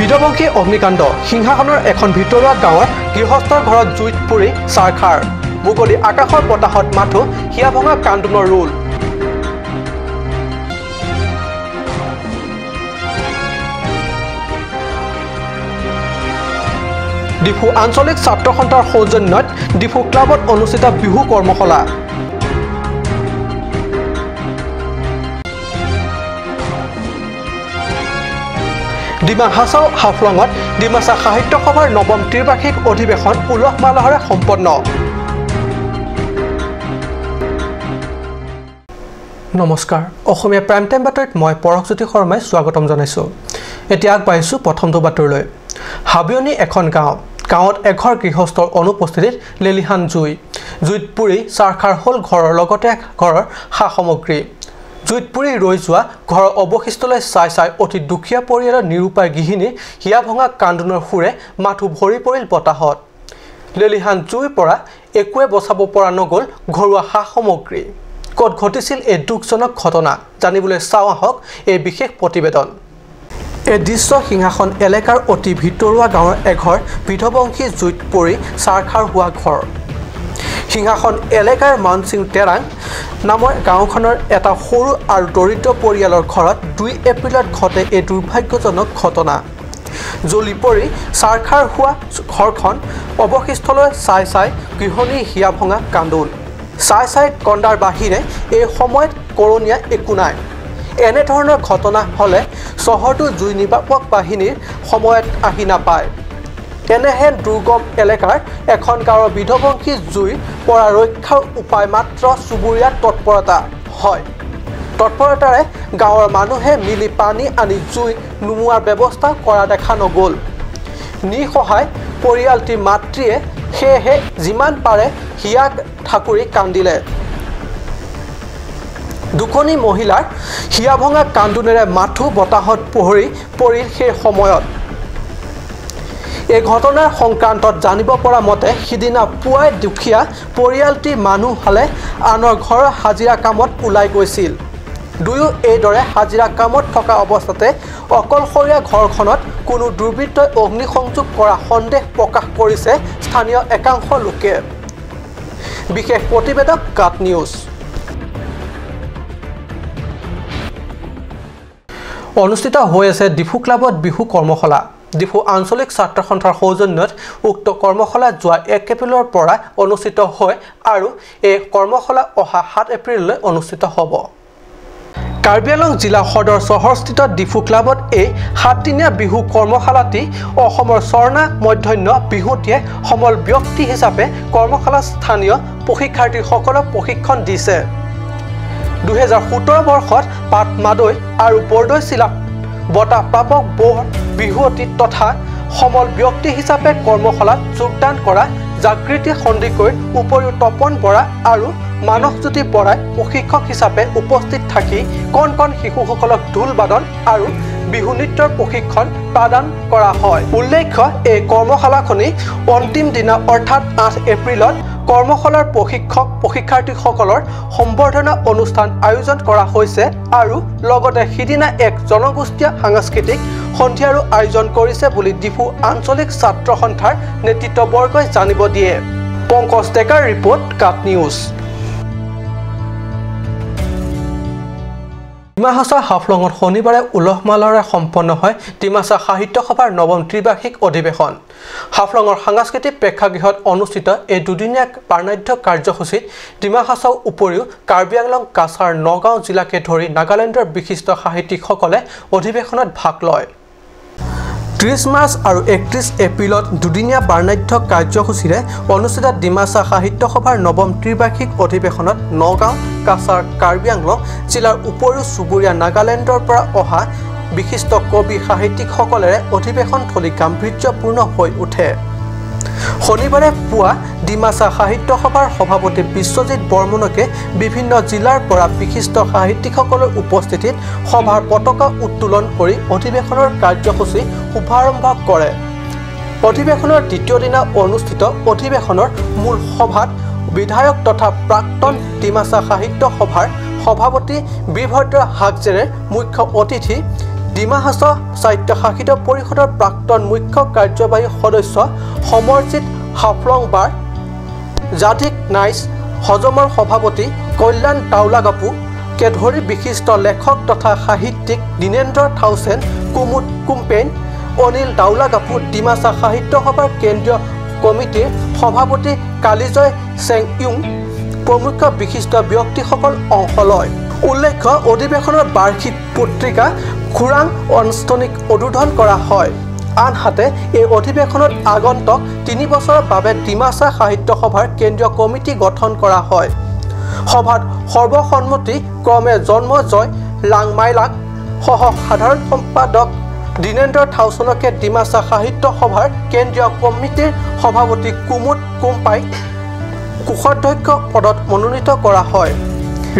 বিধবংশী অগ্নিকাণ্ড সিংহাসনৰ এখন ভিতৰুৱা গাঁৱৰ গৃহস্থৰ ঘৰত জুইত পুৰি চাৰখাৰ মুকলি আকাশৰ বতাহত মাথো হিয়া ভঙা কান্দোনৰ ৰোল ডিফু আঞ্চলিক ছাত্ৰ সন্থাৰ সৌজন্যত ডিফু ক্লাবত অনুষ্ঠিত বিহু কৰ্মশালা ডিমা হাছাও হাফলঙত ডিমাচা সাহিত্য সভাৰ নৱম ত্ৰিবাৰ্ষিক অধিৱেশন উলহ মালহেৰে সম্পন্ন নমস্কাৰ অসমীয়া প্ৰাইম টাইম বাতৰিত মই পৰকজ্যোতি শৰ্মাই স্বাগতম জনাইছো এতিয়া আগবাঢ়িছো প্ৰথমটো বাতৰিলৈ হাবিয়নি এখন গাঁৱত এঘৰ গৃহস্থৰ অনুপস্থিতিত লেলিহান জুইত পুৰি চাৰখাৰ হল ঘৰৰ লগতে ঘৰৰ সা সামগ্ৰী জুইত পুৰি ৰৈ যোৱা ঘৰৰ অৱশিষ্টলৈ চাই অতি দুখীয়া পৰিয়ালৰ নিৰুপায় গৃহিণীৰ হিয়া ভঙা কান্দোনৰ সুৰে মাথো ভৰি পৰিল বতাহত লেলিহান জুইৰ পৰা একোৱে বচাব পৰা নগ'ল ঘৰুৱা সা সামগ্ৰী ক'ত ঘটিছিল এই দুখজনক ঘটনা জানিবলৈ চাওঁ আহক এই বিশেষ প্ৰতিবেদন এই দৃশ্য সিংহাসন এলেকাৰ অতি ভিতৰুৱা গাঁৱৰ এঘৰ বিধবংশী জুইত পৰি চাৰখাৰ হোৱা ঘৰ সিংহাসন এলেকাৰ মানসিং টেৰাং নামৰ গাঁওখনৰ এটা সৰু আৰু দৰিদ্ৰ পৰিয়ালৰ ঘৰত 2 এপ্ৰিলত ঘটে এই দুৰ্ভাগ্যজনক ঘটনা জ্বলি পৰি চাৰখাৰ হোৱা ঘৰখন অৱশিষ্টলৈ চাই গৃহণীৰ হিয়া ভঙা কান্দোন চাই কন্দাৰ বাহিৰে এই সময়ত কৰোণীয়া একো নাই এনেধৰণৰ ঘটনা হ'লে চহৰটো জুই নিৰ্বাপক বাহিনীৰ সময়ত আহি নাপায় এনেহেন দুৰ্গম এলেকাৰ এখন গাঁৱৰ বিধবংশী জুইৰ পৰা ৰক্ষাৰ উপায় মাত্ৰ চুবুৰীয়া তৎপৰতা হয় তৎপৰতাৰে গাঁৱৰ মানুহে মিলি পানী আনি জুই নুমুৱাৰ ব্যৱস্থা কৰা দেখা নগ'ল নিসহায় পৰিয়ালটিৰ মাতৃয়ে সেয়েহে যিমান পাৰে হিয়া ঠাকুৰি কান্দিলে দুখনী মহিলাৰ হিয়া ভঙা কান্দোনেৰে মাথো বতাহত পৰিল সেই সময়ত এই ঘটনাৰ সংক্ৰান্তত জানিব পৰা মতে সিদিনা পুৱাই দুখীয়া পৰিয়ালটিৰ মানুহ হালে আনৰ ঘৰৰ হাজিৰা কামত ওলাই গৈছিল দুয়ো এইদৰে হাজিৰা কামত থকা অৱস্থাতে অকলশৰীয়া ঘৰখনত কোনো দুৰ্বৃত্তই অগ্নিসংযোগ কৰা সন্দেহ প্ৰকাশ কৰিছে স্থানীয় একাংশ লোকে বিশেষ প্ৰতিবেদক কাট নিউজ অনুষ্ঠিত হৈ আছে ডিফু ক্লাবত বিহু কৰ্মশালা ডিফু আঞ্চলিক ছাত্ৰ সন্থাৰ সৌজন্যত উক্ত কৰ্মশালা যোৱা 1 এপ্ৰিলৰ পৰা অনুষ্ঠিত হয় আৰু এই কৰ্মশালা অহা 7 এপ্ৰিললৈ অনুষ্ঠিত হ'ব কাৰ্বি আংলং জিলা সদৰ চহৰস্থিত ডিফু ক্লাবত এই 7দিনীয়া বিহু কৰ্মশালাটি অসমৰ স্বৰ্ণা মধ্যন্য বিহুটিয়ে সমল ব্যক্তি হিচাপে কৰ্মশালা স্থানীয় প্ৰশিক্ষাৰ্থীসকলক প্ৰশিক্ষণ দিছে 2017 বৰ্ষত পাট মাদৈ আৰু বৰদৈ চিলাত বঁটা প্ৰাপক বিহুৱতী তথা সমল ব্যক্তি হিচাপে কৰ্মশালাত যোগদান কৰা জাগৃতি সন্দিকৈৰ উপৰিও তপন বৰা আৰু মানসজ্যোতি বৰাই প্ৰশিক্ষক হিচাপে উপস্থিত থাকি কণ শিশুসকলক ঢোল বাদন আৰু বিহু নৃত্যৰ প্ৰশিক্ষণ প্ৰদান কৰা হয় উল্লেখ্য এই কৰ্মশালাখনি অন্তিম দিনা অৰ্থাৎ 8 এপ্ৰিলত কৰ্মশালাৰ প্ৰশিক্ষাৰ্থীসকলৰ সম্বৰ্ধনা অনুষ্ঠান আয়োজন কৰা হৈছে আৰু লগতে সিদিনা এক জনগোষ্ঠীয় সাংস্কৃতিক সন্ধিয়াৰো আয়োজন কৰিছে বুলি ডিফু আঞ্চলিক ছাত্ৰ সন্থাৰ নেতৃত্ববৰ্গই জানিব দিয়ে পংকজ ডেকাৰ ৰিপৰ্ট কাট নিউজ ডিমাহাছা হাফলঙত শনিবাৰে উলহ মালহেৰে সম্পন্ন হয় ডিমাচা সাহিত্য সভাৰ নৱম ত্ৰিবাৰ্ষিক অধিৱেশন হাফলঙৰ সাংস্কৃতিক প্ৰেক্ষাগৃহত অনুষ্ঠিত এই দুদিনীয়া বাৰ্ণাঢ্য কাৰ্যসূচীত ডিমাহাছাৰ উপৰিও কাৰ্বি আংলং কাছাৰ নগাঁও জিলাকে ধৰি নাগালেণ্ডৰ বিশিষ্ট সাহিত্যিকসকলে অধিৱেশনত ভাগ লয় 30 মাৰ্চ আৰু 31 এপ্ৰিলত দুদিনীয়া বাৰ্ণাঢ্য কাৰ্যসূচীৰে অনুষ্ঠিত ডিমাচা সাহিত্য সভাৰ নৱম ত্ৰিবাৰ্ষিক অধিৱেশনত নগাঁও কাছাৰ কাৰ্বি আংলং জিলাৰ উপৰিও চুবুৰীয়া নাগালেণ্ডৰ পৰা অহা বিশিষ্ট কবি সাহিত্যিকসকলেৰে অধিৱেশনথলী গাম্ভীৰ্যপূৰ্ণ হৈ উঠে শনিবাৰে পুৱা ডিমাচা সাহিত্য সভাৰ সভাপতি বিশ্বজিৎ বৰ্মনকে বিভিন্ন জিলাৰ পৰা বিশিষ্ট সাহিত্যিকসকলৰ উপস্থিতিত সভাৰ পতাকা উত্তোলন কৰি অধিৱেশনৰ কাৰ্যসূচী শুভাৰম্ভ কৰে অধিৱেশনৰ দ্বিতীয় দিনা অনুষ্ঠিত অধিৱেশনৰ মূল সভাত বিধায়ক তথা প্ৰাক্তন ডিমাচা সাহিত্য সভাৰ সভাপতি বীৰভদ্ৰ হাগজেৰে মুখ্য অতিথি ডিমা হাছাও স্বায়ত্তশাসিত পৰিষদৰ প্ৰাক্তন মুখ্য কাৰ্যবাহী সদস্য সমৰজিৎ হাফলংবাৰ, জাধিক নাইচ হজমৰ সভাপতি কল্যাণ দাউলাগাপু কে ধৰি বিশিষ্ট লেখক তথা সাহিত্যিক দীনেন্দ্ৰ থাউচেন, কুমুদ কুম্পেন, অনিল দাউলাগাপু, ডিমাছা সাহিত্য সভাৰ কেন্দ্ৰীয় কমিটিৰ সভাপতি কালিজয় চেংইউং প্ৰমুখ বিশিষ্ট ব্যক্তিসকল অংশ লয়। উল্লেখ্য, অধিৱেশনৰ বাৰ্ষিক পত্ৰিকা খুৰাং আনুষ্ঠানিক উদ্বোধন কৰা হয়। আনহাতে এই অধিৱেশনত আগন্তুক 3 বছৰৰ বাবে ডিমাছা সাহিত্য সভাৰ কেন্দ্ৰীয় কমিটি গঠন কৰা হয়। সভাত সৰ্বসন্মতি ক্ৰমে জন্মজয় লাংমাইলাক সহ সাধাৰণ সম্পাদক দীনেন্দ্ৰ থাউচেনকে ডিমাছা সাহিত্য সভাৰ কেন্দ্ৰীয় কমিটিৰ সভাপতি কুমুদ কুম্পাইক কোষাধ্যক্ষ পদত মনোনীত কৰা হয়।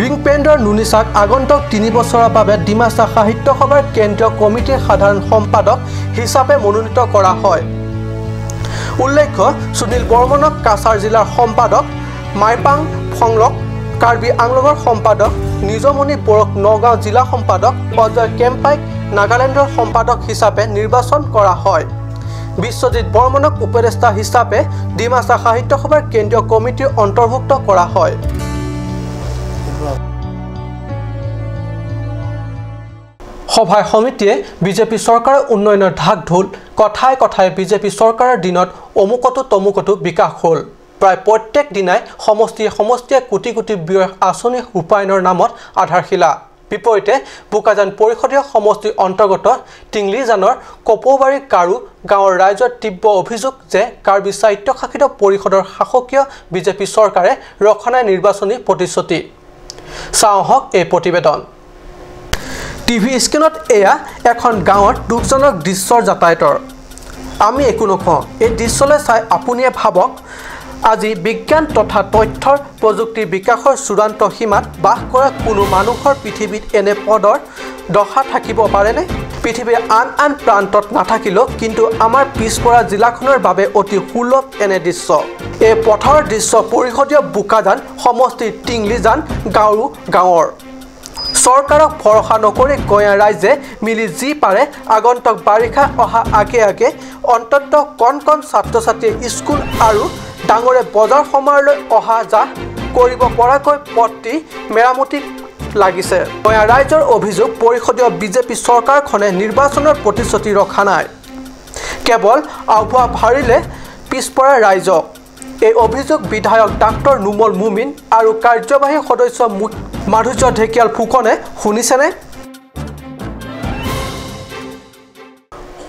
ৰিংপেণ্ডৰ নুনিচাক আগন্তুক 3 বছৰৰ বাবে ডিমাছা সাহিত্য সভাৰ কেন্দ্ৰীয় কমিটিৰ সাধাৰণ সম্পাদক হিচাপে মনোনীত কৰা হয়। উল্লেখ্য, সুনীল বৰ্মনক কাছাৰ জিলাৰ সম্পাদক, মাইপাং ফংলক কাৰ্বি আংলঙৰ সম্পাদক, নিজমণি বড়োক নগাঁও জিলা সম্পাদক, অজয় কেম্পাইক নাগালেণ্ডৰ সম্পাদক হিচাপে নিৰ্বাচন কৰা হয়। বিশ্বজিৎ বৰ্মনক উপদেষ্টা হিচাপে ডিমাছা সাহিত্য সভাৰ কেন্দ্ৰীয় কমিটিৰ অন্তৰ্ভুক্ত কৰা হয়। সভাই সমিতিয়ে বিজেপি চৰকাৰৰ উন্নয়নৰ ঢাক ঢোল, কথাই কথাই বিজেপি চৰকাৰৰ দিনত অমুকতো তমুকতো বিকাশ হ'ল। প্ৰায় প্ৰত্যেক দিনাই সমষ্টিয়ে কোটি কোটি ব্যয় আঁচনি ৰূপায়ণৰ নামত আধাৰশিলা। বিপৰীতে বোকাজান পৰিষদীয় সমষ্টিৰ অন্তৰ্গত টিংলিজানৰ কপৌবাৰী কাৰু গাঁৱৰ ৰাইজৰ তীব্ৰ অভিযোগ যে কাৰ্বি স্বায়ত্তশাসিত পৰিষদৰ শাসকীয় বিজেপি চৰকাৰে ৰখা নাই নিৰ্বাচনী প্ৰতিশ্ৰুতি। চাওঁ হওক এই প্ৰতিবেদন। টিভি স্ক্ৰীণত এয়া এখন গাঁৱৰ দুখজনক দৃশ্যৰ যাতায়াতৰ। আমি একো নকওঁ, এই দৃশ্যলৈ চাই আপুনিয়ে ভাবক, আজি বিজ্ঞান তথা তথ্যৰ প্ৰযুক্তিৰ বিকাশৰ চূড়ান্ত সীমাত বাস কৰা কোনো মানুহৰ পৃথিৱীত এনে পদৰ দশা থাকিব পাৰেনে? পৃথিৱীৰ আন প্ৰান্তত নাথাকিলেও কিন্তু আমাৰ পিছপৰা জিলাখনৰ বাবে অতি সুলভ এনে দৃশ্য। এই পথৰ দৃশ্য পৰিষদীয় বোকাজান সমষ্টিৰ টিংলিজান গাঁৱৰ। চৰকাৰক ভৰসা নকৰি গঞা ৰাইজে মিলি যি পাৰে আগন্তুক বাৰিষা অহা আগে আগে অন্তত কণ ছাত্ৰ ছাত্ৰীয়ে স্কুল আৰু ডাঙৰে বজাৰ সমাৰলৈ অহা যাহ কৰিব পৰাকৈ পথটি মেৰামতিত লাগিছে। গঞা ৰাইজৰ অভিযোগ, পৰিষদীয় বিজেপি চৰকাৰখনে নিৰ্বাচনৰ প্ৰতিশ্ৰুতি ৰখা নাই, কেৱল আভুৱা ভাৰিলে পিছপৰা ৰাইজক। এই অভিযোগ বিধায়ক ডাক্তৰ নুমল মুমিন আৰু কাৰ্যবাহী সদস্য মাধুৰ্য ঢেকিয়াল ফুকনে শুনিছেনে?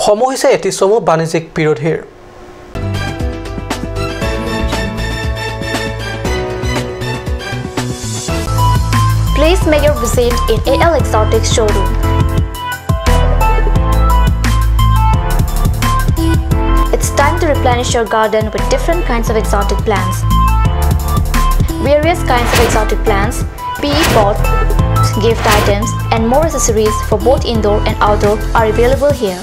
সমূহ হৈছে এটি চমু বাণিজ্যিক বিৰোধীৰ। Please make your visit in AL Exotics showroom. It's time to replenish your garden with different kinds of exotic plants. Various kinds of exotic plants, PE pots, gift items, and more accessories for both indoor and outdoor are available here.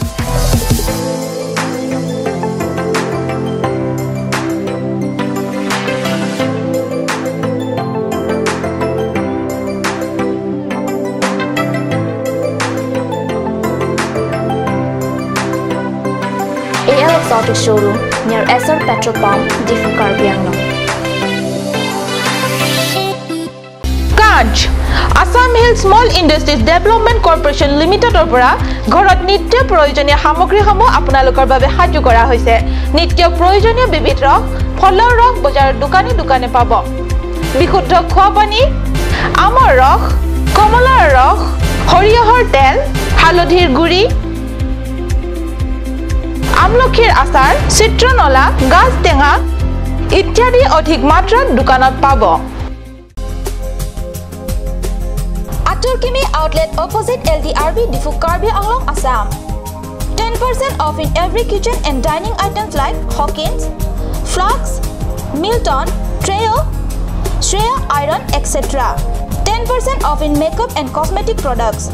AL Exotic Showroom near SR Petrol Pump, Difu, Karbi Anglong. Assam Hill Small Industries Development Corporation Limitedৰ পৰা ঘৰত নিত্য প্ৰয়োজনীয় সামগ্ৰীসমূহ আপোনালোকৰ বাবে সাজু কৰা হৈছে। নিত্য প্ৰয়োজনীয় বিবিধ ৰস, ফলৰ ৰস বজাৰৰ দোকানে পাব। বিশুদ্ধ খোৱা পানী, আমৰ ৰস, কমলাৰ ৰস, সৰিয়হৰ তেল, হালধিৰ গুড়ি, আমলখিৰ আচাৰ, চিত্ৰনলা, গাজ টেঙা ইত্যাদি অধিক মাত্ৰাত দোকানত পাব। Turkimi outlet opposite LDRB Difu, Karbi Anglong, Assam. 10% off in every kitchen and dining items like Hawkins, Flax, Milton, Treo, Shreya Iron, etc. 10% off in makeup and cosmetic products.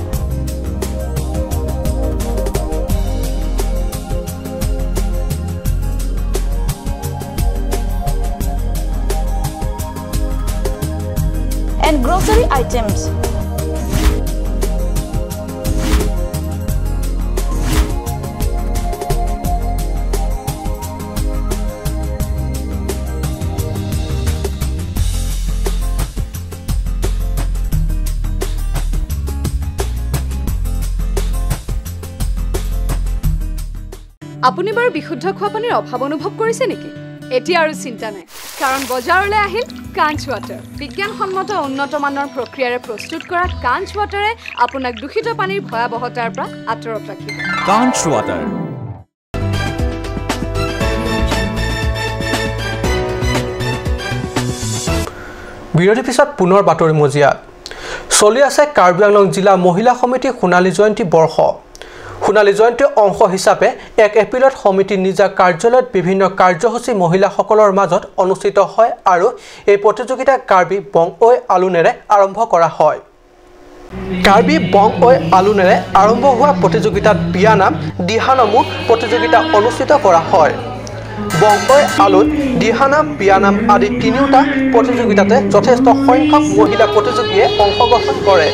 And grocery items. আপুনি বাৰু বিশুদ্ধ খোৱা পানীৰ অভাৱ অনুভৱ কৰিছে নেকি এতিয়া আৰু চিন্তা নাই কাৰণ বজাৰলৈ আহিল কাঞ্চ ৱাটাৰ বিজ্ঞানসন্মত উন্নত মানৰ প্ৰক্ৰিয়াৰে প্ৰস্তুত কৰা কাঞ্চ ৱাটাৰে আপোনাক দূষিত পানীৰ ভয়াৱহতাৰ পৰা আঁতৰত ৰাখিব কাঞ্চ ৱাটাৰ বিৰতি পিছত পুনৰ বাতৰি মজিয়া চলি আছে কাৰ্বি আংলং জিলা মহিলা সমিতি সোণালী জয়ন্তী বৰ্ষ সোণালী জয়ন্তীৰ অংশ হিচাপে 1 এপ্ৰিলত সমিতি নিজা কাৰ্যালয়ত বিভিন্ন কাৰ্যসূচী মহিলাসকলৰ মাজত অনুষ্ঠিত হয় আৰু এই প্ৰতিযোগিতা কাৰ্বি বং ঐ আলুনেৰে আৰম্ভ কৰা হয় কাৰ্বি বং ঐ আলুনেৰে আৰম্ভ হোৱা প্ৰতিযোগিতাত বিয়ানাম দিহানামো প্ৰতিযোগিতা অনুষ্ঠিত কৰা হয় বং ঐ আলুত দিহানাম বিয়ানাম আদি তিনিওটা প্ৰতিযোগিতাতে যথেষ্ট সংখ্যক মহিলা প্ৰতিযোগীয়ে অংশগ্ৰহণ কৰে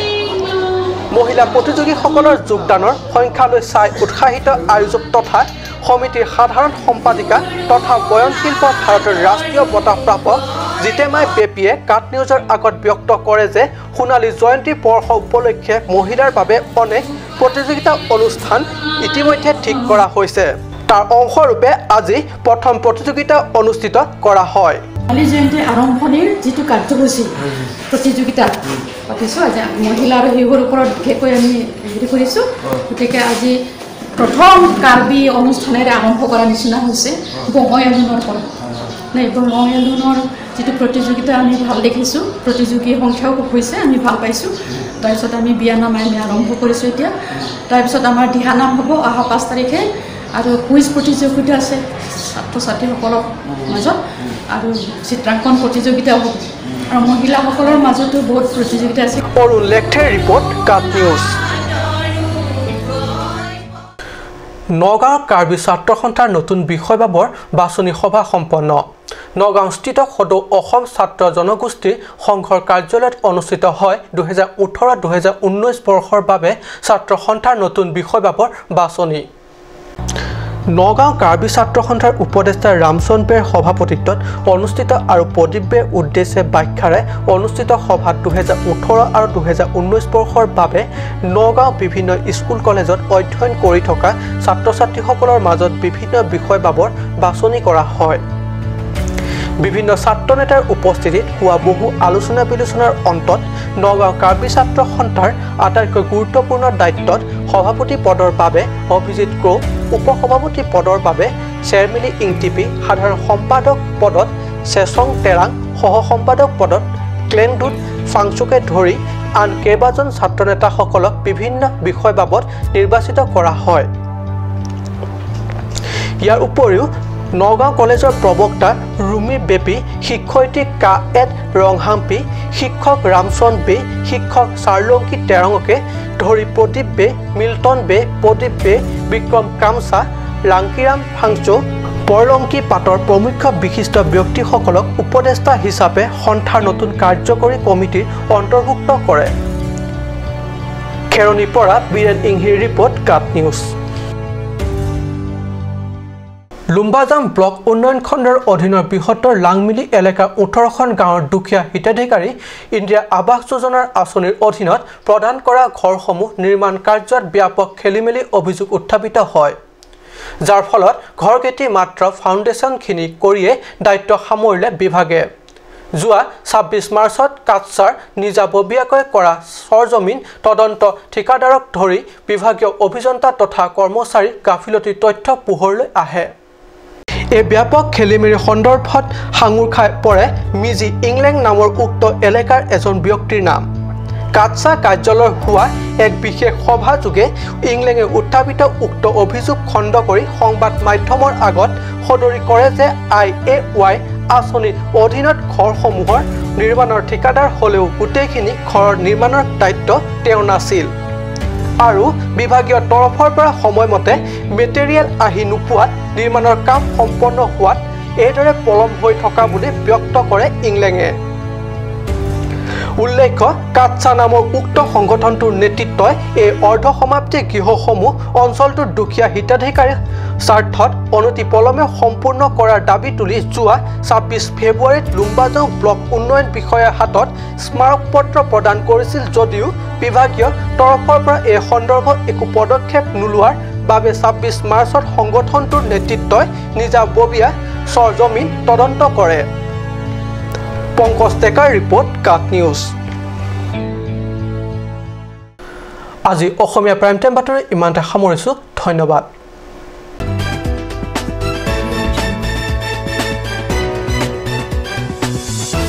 মহিলা প্ৰতিযোগীসকলৰ যোগদানৰ সংখ্যালৈ চাই উৎসাহিত আয়োজক তথা সমিতিৰ সাধাৰণ সম্পাদিকা তথা বয়নশিল্প ভাৰতৰ ৰাষ্ট্ৰীয় বঁটা প্ৰাপক জিতেমাই বেপিয়ে কাট নিউজৰ আগত ব্যক্ত কৰে যে সোণালী জয়ন্তী বৰ্ষ উপলক্ষে মহিলাৰ বাবে অনেক প্ৰতিযোগিতা অনুষ্ঠান ইতিমধ্যে ঠিক কৰা হৈছে তাৰ অংশৰূপে আজি প্ৰথম প্ৰতিযোগিতা অনুষ্ঠিত কৰা হয় সোণালী জয়ন্তী আৰম্ভণিৰ যিটো কাৰ্যসূচী প্ৰতিযোগিতা পাতিছোঁ আজি মহিলা আৰু শিশুৰ ওপৰত বিশেষকৈ আমি হেৰি কৰিছোঁ গতিকে আজি প্ৰথম কাৰ্বি অনুষ্ঠানেৰে আৰম্ভ কৰা নিচিনা হৈছে বঙৈ আলুনৰ পৰা বঙৈ আলুনৰ যিটো প্ৰতিযোগিতা আমি ভাল দেখিছোঁ প্ৰতিযোগীৰ সংখ্যাও খুব হৈছে আমি ভাল পাইছোঁ তাৰপিছত আমি বিয়ানাম আমি আৰম্ভ কৰিছোঁ এতিয়া তাৰপিছত আমাৰ দিহানাম হ'ব অহা 5 তাৰিখে আৰু কুইজ প্ৰতিযোগিতা আছে ছাত্ৰ ছাত্ৰীসকলৰ মাজত আৰু চিত্ৰাংকন প্ৰতিযোগিতাও হ'ব আৰু মহিলাসকলৰ মাজতো বহুত প্ৰতিযোগিতা আছে অৰুণ লেখথেৰ ৰিপৰ্ট কাট নিউজ নগাঁও কাৰ্বি ছাত্ৰ সন্থাৰ নতুন বিষয়বাবৰ বাছনি সভা সম্পন্ন নগাঁওস্থিত সদৌ অসম ছাত্ৰ জনগোষ্ঠীৰ সংঘৰ কাৰ্যালয়ত অনুষ্ঠিত হয় 2018-2019 বৰ্ষৰ বাবে ছাত্ৰ সন্থাৰ নতুন বিষয়বাবৰ বাছনি নগাঁও কাৰ্বি ছাত্ৰ সন্থাৰ উপদেষ্টা ৰামচন্দ্ৰ বেৰ সভাপতিত্বত অনুষ্ঠিত আৰু প্ৰদীপ বেৰ উদ্দেশ্যে ব্যাখ্যাৰে অনুষ্ঠিত সভাত 2018 আৰু 2019 বৰ্ষৰ বাবে নগাঁও বিভিন্ন স্কুল কলেজত অধ্যয়ন কৰি থকা ছাত্ৰ ছাত্ৰীসকলৰ মাজত বিভিন্ন বিষয়বাবৰ বাছনি কৰা হয় বিভিন্ন ছাত্ৰ নেতাৰ উপস্থিতিত হোৱা বহু আলোচনা বিলোচনাৰ অন্তত নগাঁও কাৰ্বি ছাত্ৰ সন্থাৰ আটাইতকৈ গুৰুত্বপূৰ্ণ দায়িত্বত সভাপতি পদৰ বাবে অভিজিত ক্ৰৌ উপসভাপতি পদৰ বাবে চেৰমিলি ইংটিপি সাধাৰণ সম্পাদক পদত চেচং টেৰাং সহ সম্পাদক পদত ক্লেংডুট ফাংচুকে ধৰি আন কেইবাজন ছাত্ৰ নেতাসকলক বিভিন্ন বিষয় বাবদ নিৰ্বাচিত কৰা হয় ইয়াৰ উপৰিও নগাঁও কলেজৰ প্ৰবক্তা ৰুমি বেপি শিক্ষয়িত্ৰী কা এড ৰংহাম্পি শিক্ষক ৰামচন্দ্ৰ বে শিক্ষক চাৰলংকি টেৰঙকে ধৰি প্ৰদীপ বে মিল্টন বে প্ৰদীপ বে বিক্ৰম কামচা লাংকিৰাম ফাংচো পৰলংকি পাটৰ প্ৰমুখ বিশিষ্ট ব্যক্তিসকলক উপদেষ্টা হিচাপে সন্থাৰ নতুন কাৰ্যকৰী কমিটিৰ অন্তৰ্ভুক্ত কৰে খেৰণীৰ পৰা বীৰেন ইংহিৰ ৰিপৰ্ট কাট নিউজ লুম্বাজাম ব্লক উন্নয়ন খণ্ডৰ অধীনৰ বৃহত্তৰ লাংমিলি এলেকা 18খন গাঁৱৰ দুখীয়া হিতাধিকাৰী ইন্দিৰা আৱাস যোজনাৰ আঁচনিৰ অধীনত প্ৰদান কৰা ঘৰসমূহ নিৰ্মাণ কাৰ্যত ব্যাপক খেলিমেলি অভিযোগ উত্থাপিত হয় যাৰ ফলত ঘৰকেইটি মাত্ৰ ফাউণ্ডেশ্যনখিনি কৰিয়ে দায়িত্ব সামৰিলে বিভাগে যোৱা 26 মাৰ্চত কাটছাৰ নিজাববীয়াকৈ কৰা সৰজমিন তদন্ত ঠিকাদাৰক ধৰি বিভাগীয় অভিযন্তা তথা কৰ্মচাৰী গাফিলতিৰ তথ্য পোহৰলৈ আহে এই ব্যাপক খেলিমেলিৰ সন্দৰ্ভত হাঙুৰ খাই পৰে মিজি ইংলেণ্ড নামৰ উক্ত এলেকাৰ এজন ব্যক্তিৰ নাম কাটছা কাৰ্যালয়ৰ হোৱা এক বিশেষ সভাযোগে ইংলেণ্ডে উত্থাপিত উক্ত অভিযোগ খণ্ড কৰি সংবাদ মাধ্যমৰ আগত সদৰি কৰে যে IAY আঁচনিৰ অধীনত ঘৰসমূহৰ নিৰ্মাণৰ ঠিকাদাৰ হ'লেও গোটেইখিনি ঘৰৰ নিৰ্মাণৰ দায়িত্ব তেওঁ নাছিল আৰু বিভাগীয় তৰফৰ পৰা সময়মতে মেটেৰিয়েল আহি নোপোৱাত নিৰ্মাণৰ কাম সম্পন্ন হোৱাত এইদৰে পলম হৈ থকা বুলি ব্যক্ত কৰে ইংলেণ্ডে উল্লেখ্য কাটছা নামৰ উক্ত সংগঠনটোৰ নেতৃত্বই এই অৰ্ধসমাপ্তি গৃহসমূহ অঞ্চলটোৰ দুখীয়া হিতাধিকাৰীৰ স্বাৰ্থত অনতি পলমে সম্পূৰ্ণ কৰাৰ দাবী তুলি যোৱা 26 ফেব্ৰুৱাৰীত লুম্বাজাও ব্লক উন্নয়ন বিষয়াৰ হাতত স্মাৰকপত্ৰ প্ৰদান কৰিছিল যদিও বিভাগীয় তৰফৰ পৰা এই সন্দৰ্ভত একো পদক্ষেপ নোলোৱাৰ বাবে ২৬ মাৰ্চত সংগঠনটোৰ নেতৃত্বই নিজাববীয়া সৰজমিন তদন্ত কৰে। পংকজ ডেকাৰ ৰিপৰ্ট কাক নিউজ। আজি অসমীয়া প্ৰাইম টাইম বাতৰি ইমানতে সামৰিছোঁ। ধন্যবাদ।